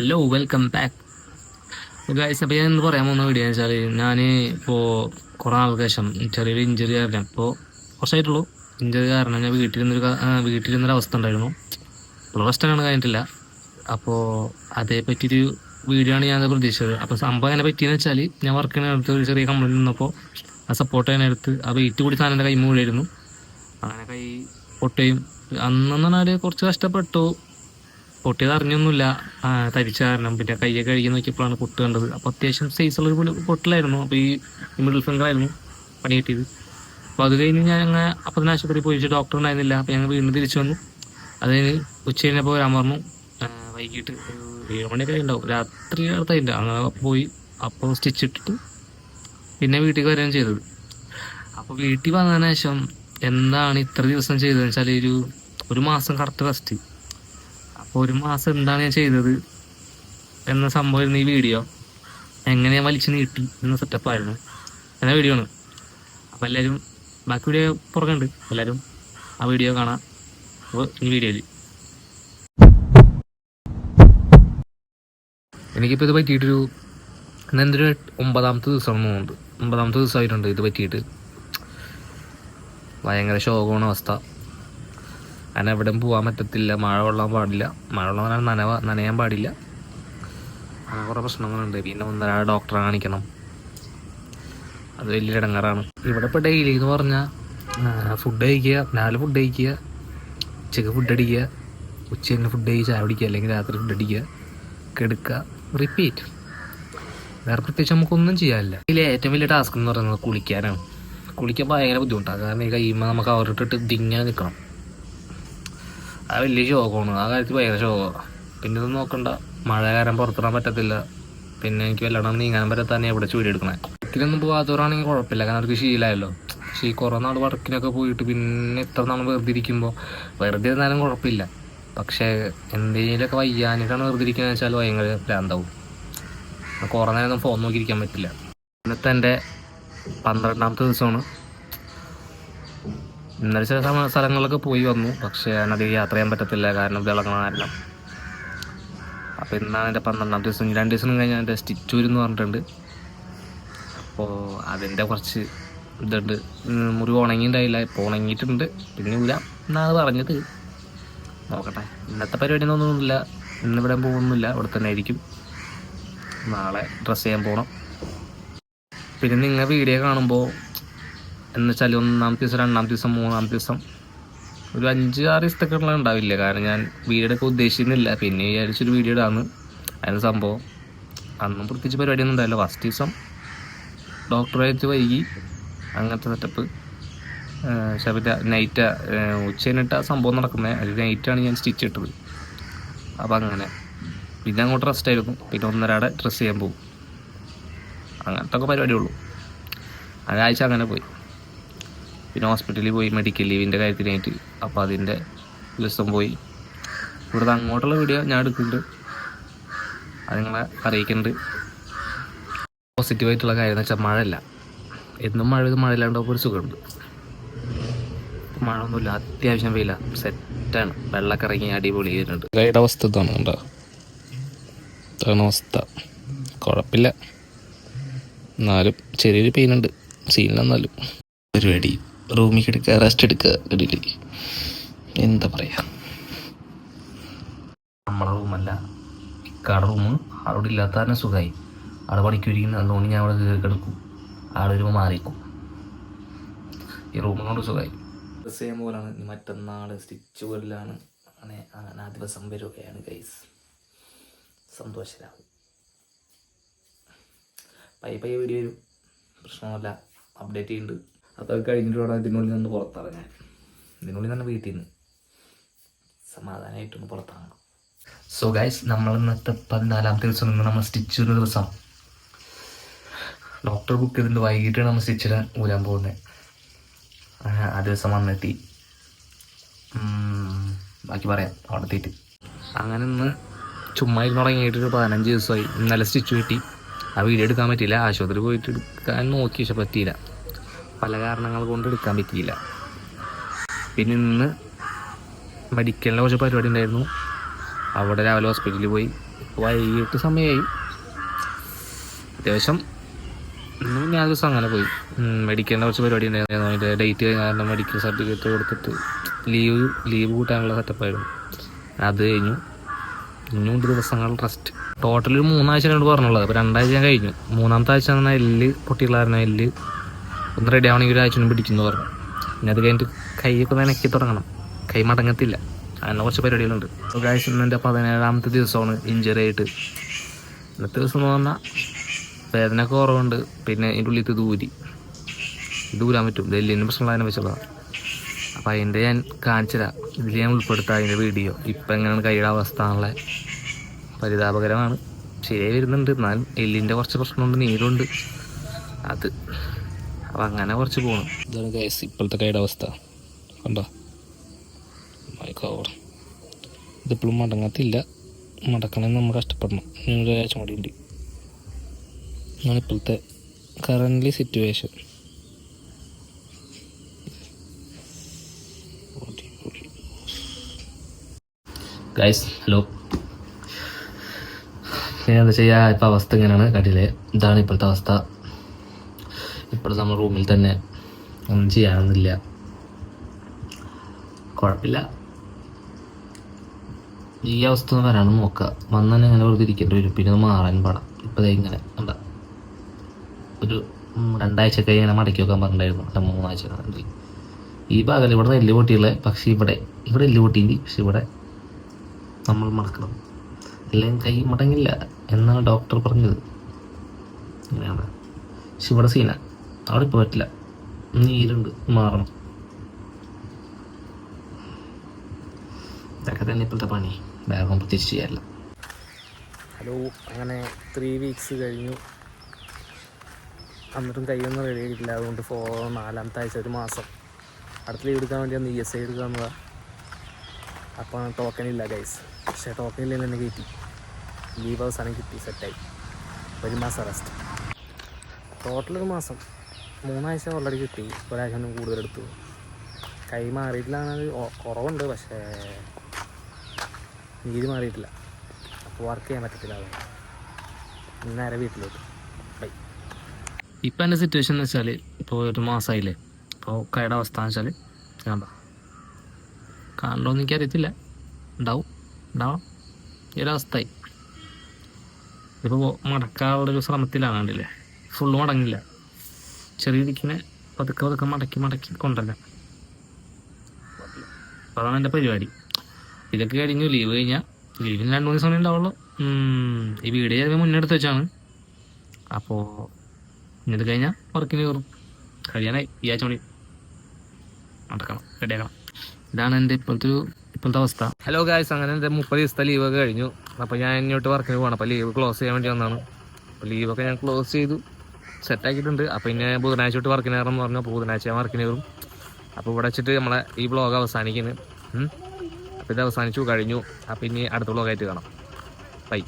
Hello welcome back guys. അപ്പോൾ ഞാൻ ഇന്ന് പറയാൻ പോകുന്ന വീഡിയോ എന്ന് വെച്ചാൽ ഞാൻ ഇപ്പോൾ കുറേ നാൾക്ക് ശേഷം ചെറിയൊരു ഇഞ്ചറി കാരണം ഇപ്പോൾ കുറച്ചായിട്ടുള്ളൂ ഇഞ്ചറി കാരണം ഞാൻ വീട്ടിലിരുന്നൊരു അവസ്ഥ ഉണ്ടായിരുന്നു. ഇപ്പോൾ റെസ്റ്റാണ് കഴിഞ്ഞിട്ടില്ല. അപ്പോൾ അതേ പറ്റിയൊരു വീഡിയോ ആണ് ഞാൻ പ്രതീക്ഷിച്ചത്. അപ്പോൾ സംഭവം എങ്ങനെ പറ്റിയെന്ന് വെച്ചാൽ ഞാൻ വർക്ക് ചെയ്യുന്ന അടുത്ത് ഒരു ചെറിയ കമ്പനി നിന്നപ്പോൾ ആ സപ്പോർട്ട് ചെയ്യാനെടുത്ത് ആ വെയിറ്റ് കൂടി സാധനം എൻ്റെ കൈ മൂടിയായിരുന്നു. അങ്ങനെ കൈ പൊട്ടുകയും അന്നെന്ന് പറഞ്ഞാൽ കുറച്ച് കഷ്ടപ്പെട്ടു. പൊട്ടിയത് അറിഞ്ഞൊന്നുമില്ല, തരിച്ച കാരണം. പിന്നെ കയ്യൊക്കെ കഴുകി നോക്കിയപ്പോഴാണ് പൊട്ട് കണ്ടത്. അപ്പോൾ അത്യാവശ്യം സൈസുള്ളൊരു പൊട്ടിലായിരുന്നു. അപ്പോൾ ഈ മിഡിൽ ഫിംഗറായിരുന്നു പണി കിട്ടിയത്. അപ്പോൾ അത് കഴിഞ്ഞ് ഞാൻ അങ്ങനെ അപ്പം തന്നെ ആശുപത്രി പോയി, ഡോക്ടർ ഉണ്ടായിരുന്നില്ല. അപ്പോൾ ഞങ്ങൾ വീണ്ടും തിരിച്ചു വന്നു. അത് കഴിഞ്ഞ് ഉച്ച കഴിഞ്ഞപ്പോൾ വരാൻ പറഞ്ഞു. വൈകിട്ട് 7 മണിയൊക്കെ ഉണ്ടാവും, രാത്രി അടുത്തായില്ല. അങ്ങനെ പോയി അപ്പോൾ സ്റ്റിച്ച് ഇട്ടിട്ട് പിന്നെ വീട്ടിലേക്ക് വരികയാണ് ചെയ്തത്. അപ്പോൾ വീട്ടിൽ വന്നതിന് ശേഷം എന്താണ് ഇത്ര ദിവസം ചെയ്തതെന്ന് വെച്ചാൽ ഒരു മാസം കറക്റ്റ് റെസ്റ്റ്. അപ്പോൾ ഒരു മാസം എന്താണ് ഞാൻ ചെയ്തത് എന്ന സംഭവം ഈ വീഡിയോ എങ്ങനെ ഞാൻ വലിച്ചു നീട്ടി എന്ന സെറ്റപ്പായിരുന്നു എന്ന വീഡിയോ ആണ്. അപ്പോൾ എല്ലാവരും ബാക്കി വീഡിയോ പുറകുണ്ട്, എല്ലാവരും ആ വീഡിയോ കാണാം. അപ്പോൾ ഈ വീഡിയോയിൽ എനിക്കിപ്പോൾ ഇത് പറ്റിയിട്ടൊരു എന്തൊരു 9ാമത്തെ ദിവസമാണെന്ന് തോന്നുന്നുണ്ട്. 9ാമത്തെ ദിവസമായിട്ടുണ്ട് ഇത് പറ്റിയിട്ട്. ഭയങ്കര ശോകമാണ് അവസ്ഥ. അങ്ങനെ എവിടെയും പോകാൻ പറ്റത്തില്ല, മഴ കൊള്ളാൻ പാടില്ല, മഴ കൊള്ളാൻ നനയാൻ പാടില്ല, അങ്ങനെ കുറേ പ്രശ്നങ്ങളുണ്ട്. പിന്നെ 1.5 ഡോക്ടറെ കാണിക്കണം, അത് വലിയൊരു ഇടങ്ങാറാണ്. ഇവിടെ ഇപ്പോൾ ഡെയിലി എന്ന് പറഞ്ഞാൽ ഫുഡ് കഴിക്കുക, രാവിലെ ഫുഡ് കഴിക്കുക, ഉച്ചയ്ക്ക് ഫുഡ് അടിക്കുക, ഉച്ച തന്നെ ഫുഡ് കഴിക്കുക, ചായ പിടിക്കുക, അല്ലെങ്കിൽ രാത്രി ഫുഡ് അടിക്കുക, കിടക്കുക, റിപ്പീറ്റ്. വേറെ പ്രത്യേകിച്ച് നമുക്കൊന്നും ചെയ്യാനില്ല. ഇതിൽ ഏറ്റവും വലിയ ടാസ്ക് എന്ന് പറയുന്നത് കുളിക്കാനാണ്. കുളിക്കാൻ ഭയങ്കര ബുദ്ധിമുട്ടാണ്. കാരണം ഈ കഴിയുമ്പോൾ നമുക്ക് അവരിട്ടിട്ട് ദിങ്ങനെ നിൽക്കണം. അത് വലിയ ശോകമാണ്. ആ കാര്യത്തിൽ ഭയങ്കര ശോകമാണ്. പിന്നെ ഇതൊന്നും നോക്കണ്ട, മഴ കാരണം പുറത്തിടാൻ പറ്റത്തില്ല. പിന്നെ എനിക്ക് വല്ലതും നീങ്ങാൻ പറ്റാത്ത എവിടെ ചൂരി എടുക്കണേ. വർക്കിനൊന്നും പോകാത്തവരാണെങ്കിൽ കുഴപ്പമില്ല, കാരണം അവർക്ക് ശീലമായല്ലോ. പക്ഷേ ഈ കുറേ നാൾ വർക്കിനൊക്കെ പോയിട്ട് പിന്നെ ഇത്ര നാൾ വെറുതെ ഇരിക്കുമ്പോൾ, വെറുതെ ഇരുന്നാലും കുഴപ്പമില്ല. പക്ഷേ എന്തെങ്കിലുമൊക്കെ വയ്യാനിട്ടാണ് വെറുതെ ഇരിക്കുന്നത് വെച്ചാൽ ഭയങ്കര ഭ്രാന്താവും. കുറേ നേരം ഫോൺ നോക്കിയിരിക്കാൻ പറ്റില്ല. ഇന്നത്തെ എൻ്റെ 12ാമത്തെ ദിവസമാണ്. ഇന്നലെ ചില സ്ഥലങ്ങളിലൊക്കെ പോയി വന്നു, പക്ഷേ അതിനധികം യാത്ര ചെയ്യാൻ പറ്റത്തില്ല, കാരണം വിളങ്ങണ കാരണം. അപ്പോൾ ഇന്നാണ് എൻ്റെ 12ാമത്തെ ദിവസം. 2 ദിവസം കഴിഞ്ഞാൽ എൻ്റെ സ്റ്റിച്ചൂരെന്ന് പറഞ്ഞിട്ടുണ്ട്. അപ്പോൾ അതിൻ്റെ കുറച്ച് ഇതുണ്ട്. മുറിവ് ഉണങ്ങിയിട്ടുണ്ടായില്ല, ഇപ്പോൾ ഉണങ്ങിയിട്ടുണ്ട്. പിന്നെ എന്നാണ് പറഞ്ഞത്. നോക്കട്ടെ. ഇന്നത്തെ പരിപാടിയൊന്നുമില്ല, ഇന്നിവിടെ പോകുന്നില്ല, ഇവിടെ തന്നെ ആയിരിക്കും. നാളെ ഡ്രസ്സ് ചെയ്യാൻ പോകണം. പിന്നെ നിങ്ങൾ വീഡിയോ കാണുമ്പോൾ എന്ന് വെച്ചാൽ 1ാമത്തെ ദിവസം, 2ാമത്തെ ദിവസം, 3ാമത്തെ ദിവസം ഒരു 5-6 ദിവസത്തൊക്കെ ഉണ്ടാവില്ല. കാരണം ഞാൻ വീഡിയോ എടുക്കാൻ ഉദ്ദേശിക്കുന്നില്ല. പിന്നെ വിചാരിച്ചൊരു വീഡിയോ ഇടാന്ന്. അതിന് സംഭവം അന്നും പ്രത്യേകിച്ച് പരിപാടിയൊന്നും ഉണ്ടാവില്ല. ഫസ്റ്റ് ദിവസം ഡോക്ടറായിട്ട് വൈകി, അങ്ങനത്തെ സെറ്റപ്പ്. പക്ഷേ നൈറ്റ് ഉച്ച കഴിഞ്ഞിട്ട് ആ സംഭവം നടക്കുന്നത്. അത് നൈറ്റാണ് ഞാൻ സ്റ്റിച്ച് ഇട്ടത്. അപ്പം അങ്ങനെ പിന്നെ അങ്ങോട്ട് റെസ്റ്റ് ആയിരുന്നു. പിന്നെ 1.5 ഡ്രസ്സ് ചെയ്യാൻ പോകും. അങ്ങനത്തെ ഒക്കെ പരിപാടിയുള്ളൂ. ഒരാഴ്ച അങ്ങനെ പോയി. പിന്നെ ഹോസ്പിറ്റലിൽ പോയി, മെഡിക്കൽ ലീവിൻ്റെ കാര്യത്തിനായിട്ട്. അപ്പോൾ അതിൻ്റെ ദിവസം പോയി. ഇവിടുന്ന് അങ്ങോട്ടുള്ള വീഡിയോ ഞാൻ എടുക്കുന്നുണ്ട്, അത് നിങ്ങളെ അറിയിക്കുന്നുണ്ട്. പോസിറ്റീവായിട്ടുള്ള കാര്യം എന്ന് വെച്ചാൽ മഴയല്ല. എന്നും മഴയില്ലാണ്ടാകുമ്പോൾ ഒരു സുഖമുണ്ട്. മഴയൊന്നുമില്ല, അത്യാവശ്യം വെയില, സെറ്റാണ്. വെള്ളമൊക്കെ ഇറങ്ങി അടിപൊളി ചെയ്തിട്ടുണ്ട്. ഗൈഡ് അവസ്ഥ ഇതാണ്, കണ്ടോ? ഇതാണ് അവസ്ഥ. കുഴപ്പമില്ല, എന്നാലും ചെറിയൊരു പെയിനുണ്ട്. സീനിലെന്നാലും പരിപാടി റൂമിൽ കിടക്കുക, റെസ്റ്റ് എടുക്കുക. ഇടയിൽ എന്താ പറയുക, നമ്മളെ റൂമല്ല, ഇക്കാടെ റൂം. അവിടെ ഇല്ലാത്ത തന്നെ സുഖമായി. അവിടെ പണിക്കൊരിക്കുന്ന അതുകൊണ്ട് ഞാൻ അവിടെ കയറി കിടക്കും. ആടെ വരുമ്പോൾ മാറിക്കും. ഈ റൂം കൊണ്ട് സുഖമായി. ഡ്രസ് ചെയ്യാൻ പോലാണ്. മറ്റന്നാൾ സ്റ്റിച്ച് പോലാണ്. അങ്ങനെ ആ ദിവസം വരികയാണ് ഗൈസ്. സന്തോഷരാകും. പയ്യെ വീഡിയോ വരും, പ്രശ്നമല്ല. അപ്ഡേറ്റ് ചെയ്യുന്നുണ്ട്. അതൊക്കെ കഴിഞ്ഞിട്ട് വേണം ഇതിനുള്ളിൽ നിന്ന് പുറത്തിറങ്ങാൻ. ഇതിനുള്ളിൽ തന്നെ വീട്ടിൽ നിന്ന് സമാധാനമായിട്ടൊന്ന് പുറത്തിറങ്ങണം. സോ ഗൈസ്, നമ്മൾ ഇന്നത്തെ 14ാമത്തെ ദിവസം നിന്ന് നമ്മൾ സ്റ്റിച്ച് ചെയ്യുന്ന ദിവസം ഡോക്ടർ ബുക്ക് ചെയ്തിട്ട് വൈകിട്ടാണ് നമ്മൾ സ്റ്റിച്ചിടാൻ ഊരാൻ പോകുന്നത്. ആ ദിവസം വന്നെത്തി. ബാക്കി പറയാം അവിടെ എത്തിയിട്ട്. അങ്ങനെ ഇന്ന് ചുമ്മാ ഇരുന്ന് തുടങ്ങിയിട്ടൊരു 15 ദിവസമായി. ഇന്നലെ സ്റ്റിച്ച് കിട്ടി. ആ വീഡിയോ എടുക്കാൻ പറ്റിയില്ല. ആശുപത്രി പോയിട്ട് എടുക്കാൻ നോക്കി, പക്ഷെ പറ്റിയില്ല. പല കാരണങ്ങൾ കൊണ്ട് എടുക്കാൻ പറ്റിയില്ല. പിന്നെ ഇന്ന് മെഡിക്കലിൻ്റെ കുറച്ച് പരിപാടി ഉണ്ടായിരുന്നു. അവിടെ രാവിലെ ഹോസ്പിറ്റലിൽ പോയി. വൈകിട്ട് സമയമായി അത്യാവശ്യം. ഞാൻ ദിവസം അങ്ങനെ പോയി മെഡിക്കലിൻ്റെ കുറച്ച് പരിപാടി ഉണ്ടായിരുന്നു. അതിൻ്റെ ഡേറ്റ് കാരണം മെഡിക്കൽ സർട്ടിഫിക്കറ്റ് കൊടുത്തിട്ട് ലീവ് കൂട്ടാനുള്ള സെറ്റപ്പായിരുന്നു. അത് കഴിഞ്ഞു. ഇനിയും ദിവസങ്ങൾ റെസ്റ്റ്. ടോട്ടൽ ഒരു 3 ആഴ്ച കൊണ്ട് പറഞ്ഞുള്ളത്. അപ്പോൾ 2 ആഴ്ച ഞാൻ കഴിഞ്ഞു. 3-ാമത്തെ ആഴ്ച എന്നാൽ എല്ല് പൊട്ടിയുള്ളായിരുന്നു. എല്ല് ഒന്ന് റെഡി ആവണമെങ്കിൽ 1 ആഴ്ച കൊണ്ട് പിടിക്കുന്നു പറഞ്ഞു. പിന്നെ അത് കഴിഞ്ഞിട്ട് കൈയൊക്കെ നനക്കി തുടങ്ങണം. കൈ മടങ്ങത്തില്ല. അങ്ങനെ കുറച്ച് പരിപാടികളുണ്ട്. ഗൈസ് ഇന്നെൻ്റെ 17-ാമത്തെ ദിവസമാണ് ഇഞ്ചറി ആയിട്ട്. ഇന്നത്തെ ദിവസം എന്ന് പറഞ്ഞാൽ വേദന കുറവുണ്ട്. പിന്നെ ഇതിൻ്റെ ഉള്ളിൽ ദൂരാൻ പറ്റും. ഡെല്ലിൻ്റെ പ്രശ്നമുള്ളതിനെ വെച്ചുള്ളതാണ്. അപ്പോൾ അതിൻ്റെ ഞാൻ കാണിച്ചുതരാം. ഇതിൽ ഞാൻ ഉൾപ്പെടുത്താം അതിൻ്റെ വീഡിയോ. ഇപ്പം എങ്ങനെയാണ് കൈയുടെ അവസ്ഥ എന്നുള്ള പരിതാപകരമാണ്. ശരിയായി വരുന്നുണ്ട്. എന്നാലും എല്ലിൻ്റെ കുറച്ച് പ്രശ്നമുണ്ട്, നീരുണ്ട്. അത് അപ്പം അങ്ങനെ കുറച്ച് പോകണം. ഇതാണ് ഗൈസ് ഇപ്പോഴത്തെ കൈയുടെ അവസ്ഥ. കണ്ടോ ഇതിപ്പോഴും മടങ്ങത്തില്ല. മടക്കണമെന്ന് നമ്മൾ കഷ്ടപ്പെടണം. 1 ആഴ്ച കൂടി ഉണ്ട്. ഇതാണ് ഇപ്പോഴത്തെ കറൻ്റ് സിറ്റുവേഷൻ. Guys hello. എന്താ ചെയ്യുക, ഇപ്പം അവസ്ഥ ഇങ്ങനെയാണ്. കണ്ടില്ലേ, ഇതാണ് ഇപ്പോഴത്തെ അവസ്ഥ. ഇപ്പോഴത്തെ നമ്മൾ റൂമിൽ തന്നെ ഒന്നും ചെയ്യാനൊന്നുമില്ല. കുഴപ്പമില്ല. ഈ അവസ്ഥ ഒന്ന് വരാനും നോക്കുക. വന്നാൽ ഇങ്ങനെ വെറുതെ ഇരിക്കേണ്ടി വരും. പിന്നെ ഒന്ന് മാറാൻ പാടാം. ഇപ്പം ഇങ്ങനെ എന്താ ഒരു 2 ആഴ്ചയൊക്കെ ഇങ്ങനെ മടക്കി വെക്കാൻ പറഞ്ഞിട്ടുണ്ടായിരുന്നു. 3 ആഴ്ച ഈ ഭാഗം ഇവിടെ നെല്ല് പൊട്ടിയുള്ളത്. പക്ഷേ ഇവിടെ എല്ല് പൊട്ടിയില്ല. പക്ഷെ ഇവിടെ നമ്മൾ മടക്കണം. അല്ലെങ്കിൽ കൈ മടങ്ങില്ല എന്നാണ് ഡോക്ടർ പറഞ്ഞത്. ഇങ്ങനെയാണ്. പക്ഷെ ഇവിടെ സീന അവിടെ ഇപ്പോൾ പറ്റില്ല. നീരുണ്ട്, മാറണം. ഇതൊക്കെ തന്നെ ഇപ്പോഴത്തെ പണി. വേഗം പ്രത്യേകിച്ച് ചെയ്യാറില്ല. ഹലോ. അങ്ങനെ 3 വീക്സ് കഴിഞ്ഞു. എന്നിട്ടും കൈയൊന്നും റെഡി ആയിട്ടില്ല. അതുകൊണ്ട് 4-ാമത്തെ ആഴ്ച 1 മാസം അടുത്ത ലീവ് എടുക്കാൻ വേണ്ടിയാണ് ESI എടുക്കുക എന്നതാണ്. അപ്പോൾ ടോക്കൺ ഇല്ല ഗൈസ്. പക്ഷേ ടോക്കൺ ഇല്ലെങ്കിൽ തന്നെ കയറ്റി. ലീവ് അവസാനം കിട്ടി, സെറ്റായി. 1 മാസം റെസ്റ്റ്. ടോട്ടൽ 1 മാസം. 3 ആഴ്ച ഓൾറെഡി കിട്ടി. 1 ആഴ്ച ഒന്നും കൂടുതൽ എടുത്തു. കൈ മാറിയിട്ടില്ലാന്നത് കുറവുണ്ട്. പക്ഷേ നീര് മാറിയിട്ടില്ല. അപ്പോൾ വർക്ക് ചെയ്യാൻ പറ്റത്തില്ല. അത് നേരെ വീട്ടിലോട്ട് ബൈ. ഇപ്പം എൻ്റെ സിറ്റുവേഷൻ എന്ന് വെച്ചാൽ ഇപ്പോൾ 1 മാസമായില്ലേ. അപ്പോൾ കൈയുടെ അവസ്ഥ എന്ന് വെച്ചാൽ കാണണ്ടോന്ന് എനിക്കറിയത്തില്ല. ഉണ്ടാവണം ഈ ഒരവസ്ഥയായി. ഇപ്പോൾ മടക്കാനുള്ളൊരു ശ്രമത്തിലാണ്. കണ്ടില്ലേ, ഫുള്ള് മടങ്ങില്ല. ചെറിയ ദിക്കിനെ പതുക്കെ മടക്കി കൊണ്ടല്ല. അപ്പോൾ അതാണ് എൻ്റെ പരിപാടി. ഇതൊക്കെ കഴിഞ്ഞു. ലീവ് കഴിഞ്ഞാൽ ലീവിന് 2-3 സമയം ഉണ്ടാവുള്ളൂ. ഈ വീഡിയോ ചിലപ്പോൾ മുന്നെടുത്ത് വെച്ചാണ്. അപ്പോൾ ഇന്നത് കഴിഞ്ഞാൽ വർക്കിന് കയറും. കഴിയാനായി. ഈ ആഴ്ച മണി നടക്കണം, റെഡിയാക്കണം. ഇതാണ് എൻ്റെ ഇപ്പോഴത്തെ അവസ്ഥ. ഹലോ ഗായ്സ്, അങ്ങനെ എൻ്റെ 30 ദിവസത്തെ ലീവൊക്കെ കഴിഞ്ഞു. അപ്പോൾ ഞാൻ ഇങ്ങോട്ട് വർക്കിന് പോകണം. അപ്പോൾ ലീവ് ക്ലോസ് ചെയ്യാൻ വേണ്ടി വന്നതാണ്. അപ്പോൾ ലീവൊക്കെ ഞാൻ ക്ലോസ് ചെയ്തു, സെറ്റാക്കിയിട്ടുണ്ട്. അപ്പോൾ പിന്നെ ബുധനാഴ്ച തൊട്ട് വർക്കിന് കയറണമെന്ന് പറഞ്ഞു. അപ്പോൾ ബുധനാഴ്ച ഞാൻ വർക്കിന് കയറും. അപ്പോൾ ഇവിടെ വെച്ചിട്ട് നമ്മളെ ഈ വ്ളോഗ് അവസാനിക്കുന്നു. അപ്പോൾ ഇത് അവസാനിച്ചു കഴിഞ്ഞു. അപ്പോൾ ഇനി അടുത്ത വ്ളോഗായിട്ട് കാണാം. ബൈ.